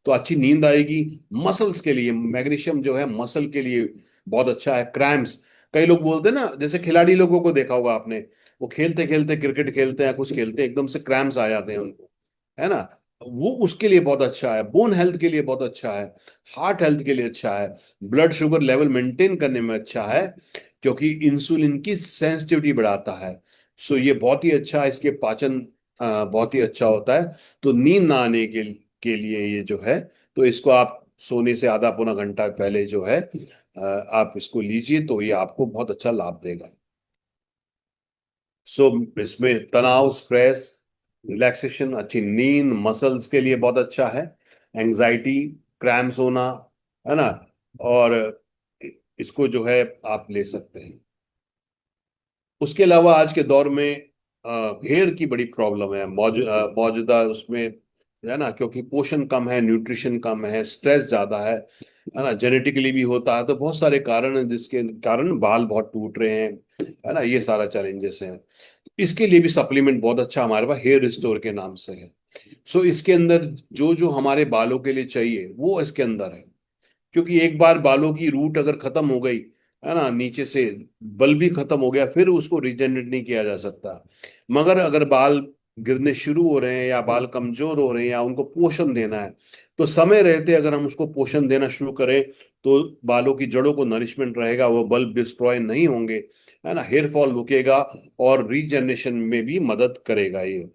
तो अच्छी नींद आएगी। मसल्स के लिए मैग्नीशियम जो है, मसल के लिए बहुत अच्छा है। क्रैम्प्स, कई लोग बोलते हैं ना, जैसे खिलाड़ी लोगों को देखा होगा आपने, वो खेलते खेलते, क्रिकेट खेलते हैं, कुछ खेलते हैं, एकदम से क्रैम्प्स आ जाते हैं उनको, है ना, वो उसके लिए बहुत अच्छा है। बोन हेल्थ के लिए बहुत अच्छा है, हार्ट हेल्थ के लिए अच्छा है, ब्लड शुगर लेवल मेंटेन करने में अच्छा है, क्योंकि इंसुलिन की सेंसिटिविटी बढ़ाता है। सो ये बहुत ही अच्छा है, इसके पाचन बहुत ही अच्छा होता है। तो नींद ना आने के लिए ये जो है, तो इसको आप सोने से आधा पौना घंटा पहले जो है, आप इसको लीजिए, तो ये आपको बहुत अच्छा लाभ देगा। सो इसमें तनाव, स्ट्रेस, रिलैक्सेशन, अच्छी नींद, मसल्स के लिए बहुत अच्छा है। एंजाइटी, क्रैम्स होना, है ना, और इसको जो है आप ले सकते हैं। उसके अलावा आज के दौर में हेयर की बड़ी प्रॉब्लम है मौजूदा उसमें, है ना, क्योंकि पोषण कम है, न्यूट्रिशन कम है, स्ट्रेस ज्यादा है ना, जेनेटिकली भी होता है, तो बहुत सारे कारण हैं जिसके कारण बाल बहुत टूट रहे हैं, है ना, ये सारा चैलेंजेस हैं। इसके लिए भी सप्लीमेंट बहुत अच्छा हमारे पास हेयर रिस्टोर के नाम से है। सो इसके अंदर जो जो हमारे बालों के लिए चाहिए वो इसके अंदर है। क्योंकि एक बार बालों की रूट अगर खत्म हो गई, है ना, नीचे से बल भी खत्म हो गया, फिर उसको रिजेनरेट नहीं किया जा सकता। मगर अगर बाल गिरने शुरू हो रहे हैं या बाल कमजोर हो रहे हैं या उनको पोषण देना है, तो समय रहते अगर हम उसको पोषण देना शुरू करें, तो बालों की जड़ों को नरिशमेंट रहेगा, वो बल्ब डिस्ट्रॉय नहीं होंगे, है ना, हेयर फॉल रुकेगा और रीजनरेशन में भी मदद करेगा ये।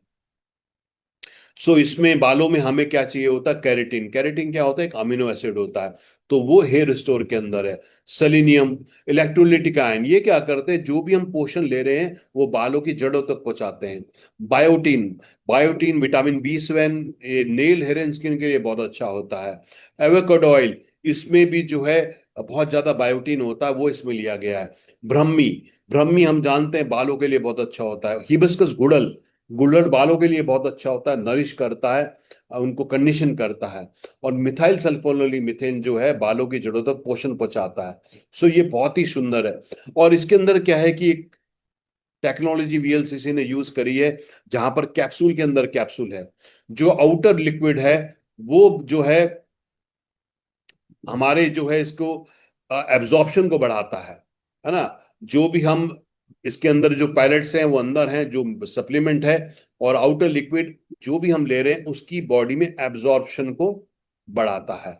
सो इसमें बालों में हमें क्या चाहिए होता है, कैरेटिन। कैरेटिन क्या होता है, एक अमीनो एसिड होता है, तो वो हेयर स्टोर के अंदर है। सेलेनियम, इलेक्ट्रोलाइटिक आयन, ये क्या करते हैं, जो भी हम पोषण ले रहे हैं वो बालों की जड़ों तक पहुंचाते हैं। Biotin, biotin vitamin B7, nail hair and skin के लिए बहुत अच्छा होता है। एवोकाडो ऑयल, इसमें भी जो है बहुत ज्यादा बायोटीन होता है, वो इसमें लिया गया है। ब्रह्मी, ब्रह्मी हम जानते हैं बालों के लिए बहुत अच्छा होता है। हिबिस्कस गुड़ल, गुड़हल बालों के लिए बहुत अच्छा होता है, नरिश करता है, उनको कंडीशन करता है। और मिथाइल सल्फोनोली मीथेन जो है बालों की जड़ों तक पोषण पहुंचाता है। सो ये बहुत ही सुंदर है। और इसके अंदर क्या है कि एक टेक्नोलॉजी वीएलसीसी ने यूज करी है, जहां पर कैप्सूल के अंदर कैप्सूल है, जो आउटर लिक्विड है वो जो हमारे जो है इसको एब्जॉर्प्शन को बढ़ाता है ना। जो भी हम इसके अंदर जो पायलट्स हैं वो अंदर हैं, जो सप्लीमेंट है, और आउटर लिक्विड जो भी हम ले रहे हैं उसकी बॉडी में एब्जॉर्प्शन को बढ़ाता है।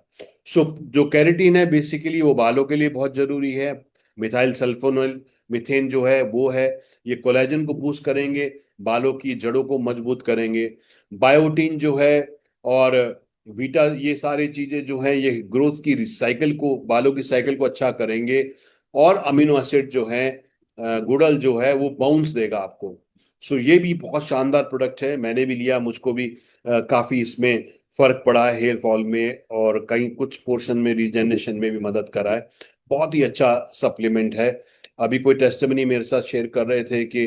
सो जो कैरेटीन है बेसिकली वो बालों के लिए बहुत जरूरी है। मिथाइल सल्फोनल मिथेन जो है वो है, ये कोलेजन को बूस्ट करेंगे, बालों की जड़ों को मजबूत करेंगे। बायोटीन जो है, और बीटा, ये सारी चीजें जो है ये ग्रोथ की रिसाइकल को, बालों की साइकिल को अच्छा करेंगे। और अमीनो एसिड जो है, गुड़ल जो है वो बाउंस देगा आपको। सो ये भी बहुत शानदार प्रोडक्ट है, मैंने भी लिया, मुझको भी काफी इसमें फर्क पड़ा है हेयर फॉल में, और कहीं कुछ पोर्शन में रीजनरेशन में भी मदद करा है। बहुत ही अच्छा सप्लीमेंट है। अभी कोई टेस्टिमनी मेरे साथ शेयर कर रहे थे कि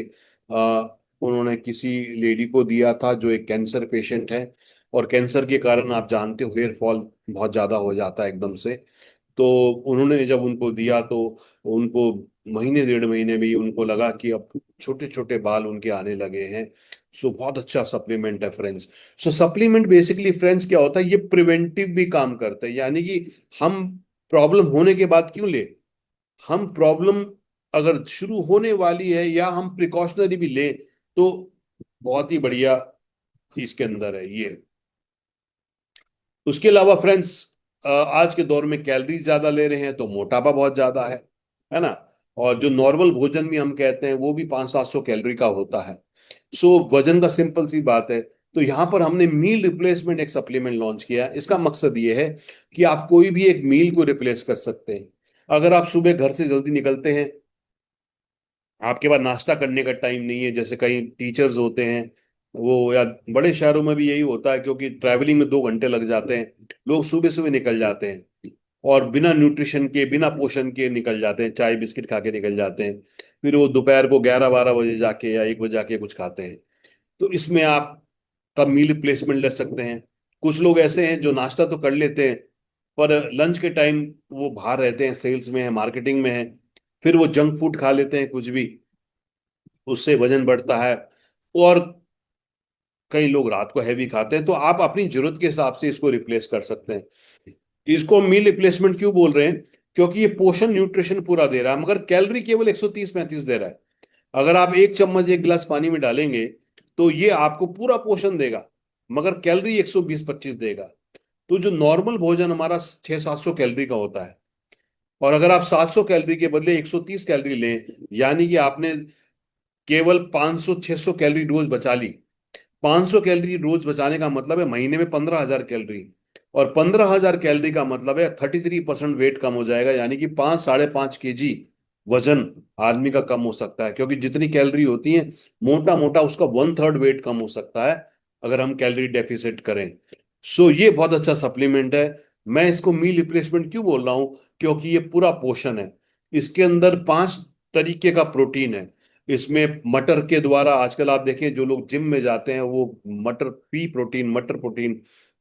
उन्होंने किसी लेडी को दिया था जो एक कैंसर पेशेंट है, और कैंसर के कारण आप जानते हो हेयर फॉल बहुत ज्यादा हो जाता है एकदम से। तो उन्होंने जब उनको दिया तो उनको महीने 1.5 महीने में ही उनको लगा कि अब छोटे छोटे बाल उनके आने लगे हैं। सो बहुत अच्छा सप्लीमेंट है फ्रेंड्स। सो सप्लीमेंट बेसिकली फ्रेंड्स क्या होता है, ये प्रिवेंटिव भी काम करता है, यानी कि हम प्रॉब्लम होने के बाद क्यों ले, हम प्रॉब्लम अगर शुरू होने वाली है या हम प्रिकॉशनरी भी लें तो बहुत ही बढ़िया इसके अंदर है ये। उसके अलावा फ्रेंड्स, आज के दौर में कैलोरीज ज्यादा ले रहे हैं तो मोटापा बहुत ज्यादा है ना। और जो नॉर्मल भोजन भी हम कहते हैं वो भी 500-700 कैलोरी का होता है। सो वजन का सिंपल सी बात है। तो यहाँ पर हमने मील रिप्लेसमेंट एक सप्लीमेंट लॉन्च किया है। इसका मकसद ये है कि आप कोई भी एक मील को रिप्लेस कर सकते हैं। अगर आप सुबह घर से जल्दी निकलते हैं, आपके पास नाश्ता करने का टाइम नहीं है, जैसे कई टीचर्स होते हैं वो, या बड़े शहरों में भी यही होता है, क्योंकि ट्रैवलिंग में 2 घंटे लग जाते हैं, लोग सुबह सुबह निकल जाते हैं और बिना न्यूट्रिशन के, बिना पोषण के निकल जाते हैं, चाय बिस्किट खा के निकल जाते हैं। फिर वो दोपहर को 11-12 बजे जाके या 1 बजे जाके कुछ खाते हैं। तो इसमें आप का मील रिप्लेसमेंट ले सकते हैं। कुछ लोग ऐसे हैं जो नाश्ता तो कर लेते हैं, पर लंच के टाइम वो बाहर रहते हैं, सेल्स में है, मार्केटिंग में है, फिर वो जंक फूड खा लेते हैं कुछ भी, उससे वजन बढ़ता है। और कई लोग रात को हैवी खाते हैं। तो आप अपनी जरूरत के हिसाब से इसको रिप्लेस कर सकते हैं। इसको मील रिप्लेसमेंट क्यों बोल रहे हैं, क्योंकि ये पोषण न्यूट्रिशन पूरा दे रहा है, मगर कैलोरी केवल 130-135 दे रहा है। अगर आप एक चम्मच एक गिलास पानी में डालेंगे तो ये आपको पूरा पोषण देगा, मगर कैलोरी 120-125 देगा। तो जो नॉर्मल भोजन हमारा 600-700 कैलोरी का होता है, और अगर आप 700 कैलोरी के बदले 130 कैलोरी लें, यानी कि आपने केवल 500-600 कैलोरी रोज बचा ली। 500 कैलोरी रोज बचाने का मतलब है महीने में 15,000 कैलोरी, और 15,000 कैलोरी का मतलब है 33% वेट कम हो जाएगा, यानी कि 5-5.5 kg वजन आदमी का कम हो सकता है, क्योंकि जितनी कैलोरी होती है, मोटा मोटा उसका 1/3 वेट कम हो सकता है अगर हम कैलोरी डेफिसिट करें। सो ये बहुत अच्छा सप्लीमेंट है। मैं इसको मील रिप्लेसमेंट क्यों बोल रहा हूँ, क्योंकि ये पूरा पोषण है। इसके अंदर 5 तरीके का प्रोटीन है। इसमें मटर के द्वारा, आजकल आप देखें जो लोग जिम में जाते हैं वो मटर प्रोटीन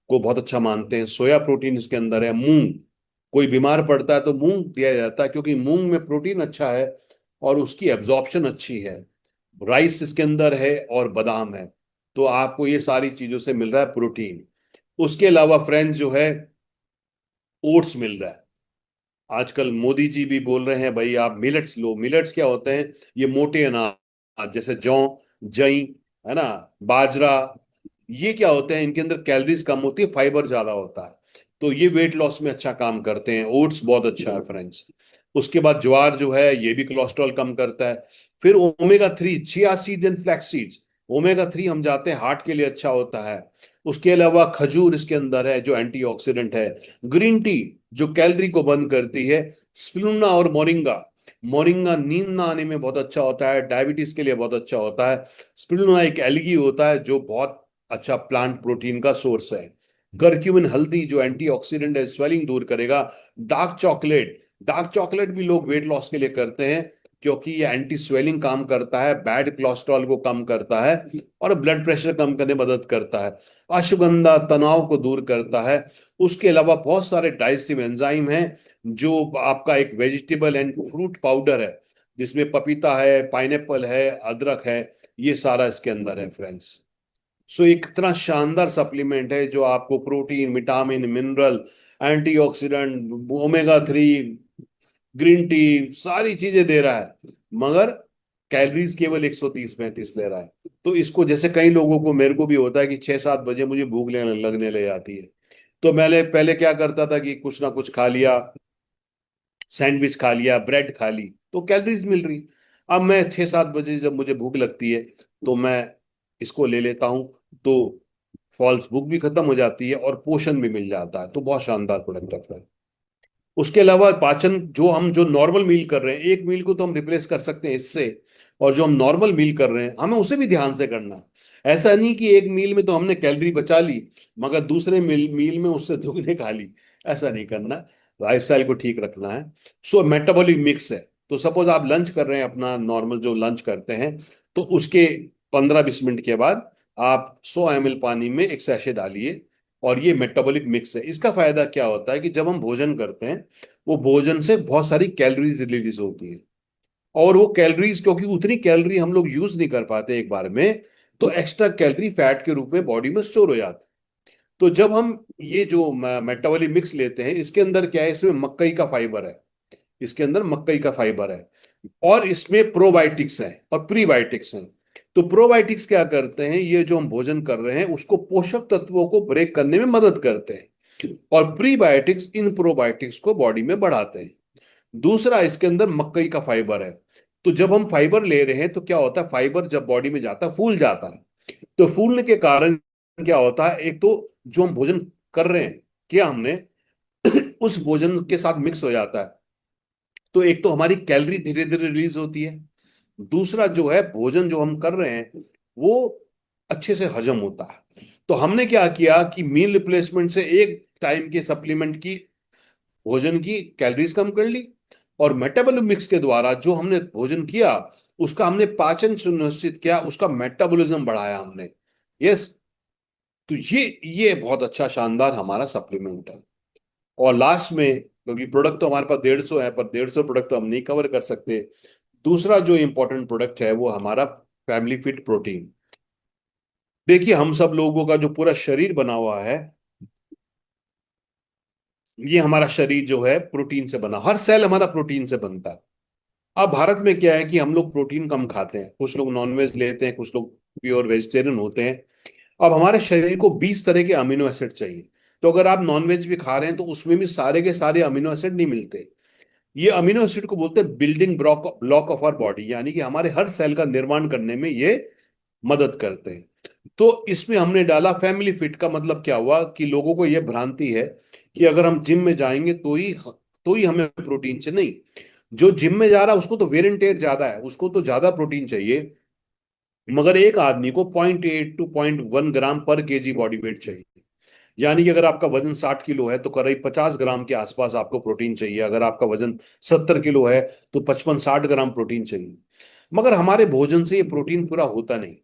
को बहुत अच्छा मानते हैं। सोया प्रोटीन इसके अंदर है। मूंग, कोई बीमार पड़ता है तो मूंग दिया जाता है, क्योंकि मूंग में प्रोटीन अच्छा है और उसकी एब्जॉर्प्शन अच्छी है। राइस इसके अंदर है और बादाम है। तो आपको ये सारी चीजों से मिल रहा है प्रोटीन। उसके अलावा फ्रेंड्स जो है, ओट्स मिल रहा है। आजकल मोदी जी भी बोल रहे हैं भाई आप मिलेट्स लो। मिलेट्स क्या होते हैं? ये मोटे अनाज, जैसे जौ, जई, है ना, बाजरा। ये क्या होते हैं? इनके अंदर कैलोरीज कम होती है, फाइबर ज्यादा होता है। तो ये वेट लॉस में अच्छा काम करते हैं। ओट्स बहुत अच्छा है फ्रेंड्स। उसके बाद ज्वार जो है, ये भी कोलेस्ट्रॉल कम करता है। फिर omega 3, chia seeds and flax seeds. Omega 3 हम जाते हैं हार्ट के लिए अच्छा होता है। उसके अलावा खजूर इसके अंदर है जो एंटीऑक्सीडेंट है। ग्रीन टी जो कैलोरी को बंद करती है। स्पिरुलिना और मोरिंगा। मोरिंगा नींद ना आने में बहुत अच्छा होता है, डायबिटीज के लिए बहुत अच्छा होता है। स्पिरुलिना एक एल्गी होता है जो बहुत अच्छा प्लांट प्रोटीन का सोर्स है। करक्यूमिन हल्दी जो एंटीऑक्सीडेंट है, स्वेलिंग दूर करेगा। डार्क चॉकलेट भी लोग वेट लॉस के लिए करते हैं, क्योंकि ये एंटी स्वेलिंग काम करता है, बैड कोलेस्ट्रॉल को कम करता है और ब्लड प्रेशर कम करने में मदद करता है। अश्वगंधा तनाव को दूर करता है। उसके अलावा बहुत सारे डाइजेस्टिव एंजाइम हैं। जो आपका एक वेजिटेबल एंड फ्रूट पाउडर है, जिसमें पपीता है, पाइनएप्पल है, अदरक है, ये सारा इसके अंदर है फ्रेंड्स। सो एक इतना शानदार सप्लीमेंट है जो आपको protein, vitamin, mineral, antioxidant, omega 3, green tea, सारी चीजें दे रहा है। मगर कैलोरीज केवल 130-135 ले रहा है। तो इसको, जैसे कई लोगों को, मेरे को भी होता है कि 6-7 बजे मुझे भूख लगने ले जाती है। तो मैंने पहले क्या करता था कि कुछ ना कुछ खा लिया, सैंडविच खा लिया, ब्रेड खा ली, तो कैलोरीज मिल रही। अब मैं 6-7 बजे जब मुझे भूख लगती है तो मैं इसको ले लेता हूँ। तो फॉल्स भूख भी खत्म हो जाती है और पोषण भी मिल जाता है। तो बहुत शानदार प्रोडक्ट है। उसके अलावा पाचन, जो नॉर्मल मील कर रहे हैं, एक मील को तो हम रिप्लेस कर सकते हैं इससे। और जो हम नॉर्मल मील कर रहे हैं, हमें उसे भी ध्यान से करना है। ऐसा नहीं कि एक मील में तो हमने कैलोरी बचा ली, मगर दूसरे मील में उससे दुगने खा ली। ऐसा नहीं करना। लाइफस्टाइल को ठीक रखना है। सो मेटाबॉलिक मिक्स है। तो सपोज आप लंच कर रहे हैं, अपना नॉर्मल जो लंच करते हैं, तो उसके 15-20 मिनट के बाद आप 100 ml पानी में एक सैशे डालिए। और ये मेटाबॉलिक मिक्स है। इसका फायदा क्या होता है कि जब हम भोजन करते हैं, वो भोजन से बहुत सारी कैलोरीज रिलीज होती है। और वो कैलोरीज, क्योंकि उतनी कैलोरी हम लोग यूज नहीं कर पाते एक बार में, तो एक्स्ट्रा कैलोरी फैट के रूप में बॉडी में स्टोर हो जाती है। तो जब हम ये जो मेटाबॉलिक मिक्स लेते हैं, इसके अंदर क्या है? इसमें मकई का फाइबर है। इसके अंदर मकई का फाइबर है। और इसमें प्रोबायोटिक्स हैं और प्रीबायोटिक्स हैं। तो प्रोबायोटिक्स क्या करते हैं? ये जो हम भोजन कर रहे हैं उसको पोषक तत्वों को ब्रेक करने में मदद करते हैं, और प्रीबायोटिक्स इन प्रोबायोटिक्स को बॉडी में बढ़ाते हैं। दूसरा, इसके अंदर मकई का फाइबर है। तो जब हम फाइबर ले रहे हैं तो क्या होता है? फाइबर जब बॉडी में जाता है, फूल जाता है। तो फूलने के कारण क्या होता है? एक तो जो हम भोजन कर रहे हैं, क्या हमने उस भोजन के साथ मिक्स हो जाता है। तो एक तो हमारी कैलोरी धीरे धीरे रिलीज होती है। दूसरा जो है, भोजन जो हम कर रहे हैं वो अच्छे से हजम होता है। तो हमने क्या किया कि मील रिप्लेसमेंट से एक टाइम के सप्लीमेंट की, भोजन की कैलोरीज कम कर ली। और मेटाबॉलिक मिक्स के द्वारा जो हमने भोजन किया, उसका हमने पाचन सुनिश्चित किया, उसका मेटाबॉलिज्म बढ़ाया हमने। यस। तो ये बहुत अच्छा शानदार हमारा सप्लीमेंट है। और लास्ट में, क्योंकि प्रोडक्ट तो हमारे पास 150 है, पर 150 प्रोडक्ट तो हम नहीं कवर कर सकते, दूसरा जो इंपॉर्टेंट प्रोडक्ट है वो हमारा फैमिली फिट प्रोटीन। देखिए, हम सब लोगों का जो पूरा शरीर बना हुआ है, ये हमारा शरीर जो है प्रोटीन से बना, हर सेल हमारा प्रोटीन से बनता है। अब भारत में क्या है कि हम लोग प्रोटीन कम खाते हैं, कुछ लोग नॉनवेज लेते हैं, कुछ लोग प्योर वेजिटेरियन होते हैं। अब हमारे शरीर को 20 तरह के अमीनो एसिड चाहिए। तो अगर आप नॉनवेज भी खा रहे हैं तो उसमें भी सारे के सारे अमीनो एसिड नहीं मिलते। ये अमीनो एसिड को बोलते हैं building block block of our body, यानी कि हमारे हर सेल का निर्माण करने में ये मदद करते हैं। तो इसमें हमने डाला फैमिली फिट। का मतलब क्या हुआ कि लोगों को यह भ्रांति है कि अगर हम जिम में जाएंगे तो ही हमें प्रोटीन चाहिए। नहीं, जो जिम में जा रहा है उसको तो वेर एंड टेयर ज्यादा है, उसको तो ज्यादा प्रोटीन चाहिए, मगर एक आदमी को 0.8 to 0.1 ग्राम पर केजी बॉडी वेट चाहिए। यानी कि अगर आपका वजन 60 किलो है तो करीब 50 ग्राम के आसपास आपको प्रोटीन चाहिए, अगर आपका वजन 70 किलो है तो 55-60 ग्राम प्रोटीन चाहिए। मगर हमारे भोजन से ये प्रोटीन पूरा होता नहीं।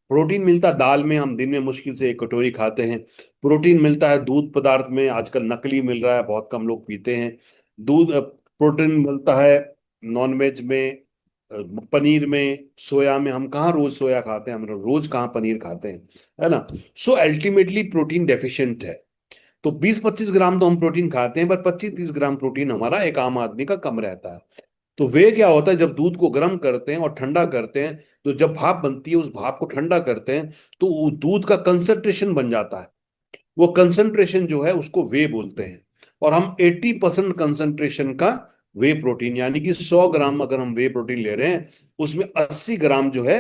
प्रोटीन मिलता दाल में, हम दिन में मुश्किल से 1 कटोरी खाते हैं। प्रोटीन मिलता है दूध पदार्थ में, आजकल नकली मिल रहा है, बहुत कम लोग पीते हैं दूध। प्रोटीन मिलता है नॉन वेज में, अ, पनीर में, सोया में। हम कहाँ रोज सोया खाते हैं, हम रोज कहाँ पनीर खाते हैं, है ना। सो अल्टीमेटली प्रोटीन डेफिशिएंट है। तो 20-25 ग्राम तो हम प्रोटीन खाते हैं, पर 25-30 ग्राम प्रोटीन हमारा एक आम आदमी का कम रहता है। तो वे क्या होता है, जब दूध को गर्म करते हैं और ठंडा करते हैं, तो जब भाप बनती है उस भाप को ठंडा करते हैं, तो वो दूध का कंसंट्रेशन बन जाता है। वो कंसंट्रेशन जो है उसको वे बोलते हैं। और हम 80% कंसंट्रेशन का वे प्रोटीन, यानी कि 100 ग्राम अगर हम वे प्रोटीन ले रहे हैं, उसमें 80 ग्राम जो है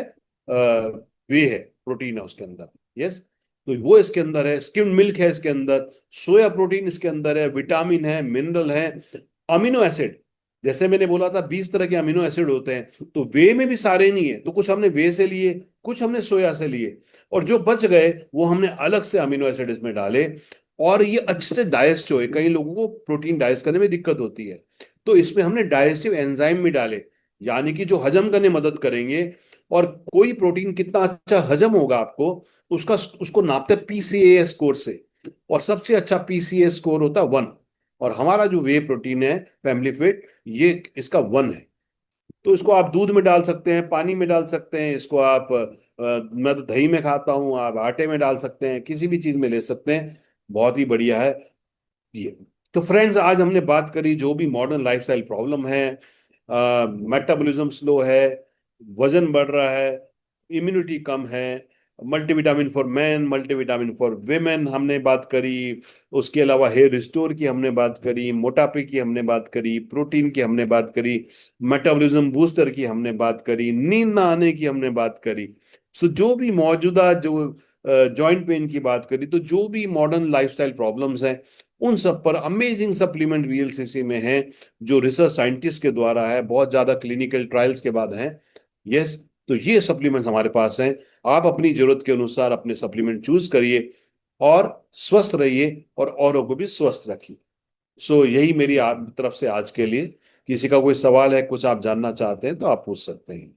वे है, प्रोटीन है उसके अंदर। यस। तो वो इसके अंदर है, स्किम्ड मिल्क है इसके अंदर, सोया प्रोटीन इसके अंदर है, विटामिन है, मिनरल है, अमीनो एसिड। जैसे मैंने बोला था 20 तरह के अमीनो एसिड होते हैं, तो वे में भी सारे नहीं है, तो कुछ हमने वे से लिए, कुछ हमने सोया से लिए, और जो बच गए वो हमने अलग से अमीनो एसिड इसमें डाले। और ये अच्छे से डाइजेस्ट हो, कई लोगों को प्रोटीन डाइजेस्ट करने में दिक्कत होती है, तो इसमें हमने डाइजेस्टिव एंजाइम भी डाले, यानी कि जो हजम करने में मदद करेंगे। और कोई प्रोटीन कितना अच्छा हजम होगा आपको, उसका उसको नापते हैं पीसीए स्कोर से, और सबसे अच्छा पीसीए स्कोर होता है 1। और हमारा जो वे प्रोटीन है फैमिली फिट, ये इसका 1 है। तो इसको आप दूध में डाल सकते हैं, पानी में डाल सकते हैं, इसको आप मैं तो दही में खाता हूँ, आप आटे में डाल सकते हैं, किसी भी चीज में ले सकते हैं। बहुत ही बढ़िया है ये। तो फ्रेंड्स, आज हमने बात करी जो भी मॉडर्न लाइफस्टाइल प्रॉब्लम है, मेटाबॉलिज्म स्लो है, वजन बढ़ रहा है, इम्यूनिटी कम है, multivitamin for man, multivitamin for women हमने बात करी। उसके अलावा हेयर रिस्टोर की हमने बात करी, मोटापे की हमने बात करी, प्रोटीन की हमने बात करी, मेटाबॉलिज्म बूस्टर की हमने बात करी, नींद ना आने की हमने बात करी। सो जो भी मौजूदा जो जॉइंट पेन की बात करी, तो जो भी मॉडर्न लाइफस्टाइल प्रॉब्लम्स हैं, उन सब पर अमेजिंग सप्लीमेंट वीएलसीसी में है, जो रिसर्च साइंटिस्ट के द्वारा है, बहुत ज्यादा क्लिनिकल ट्रायल्स के बाद है। यस। तो ये सप्लीमेंट्स हमारे पास हैं। आप अपनी जरूरत के अनुसार अपने सप्लीमेंट चूज करिए और स्वस्थ रहिए, और औरों को भी स्वस्थ रखिए। सो यही मेरी आप तरफ से आज के लिए। किसी का कोई सवाल है, कुछ आप जानना चाहते हैं तो आप पूछ सकते हैं।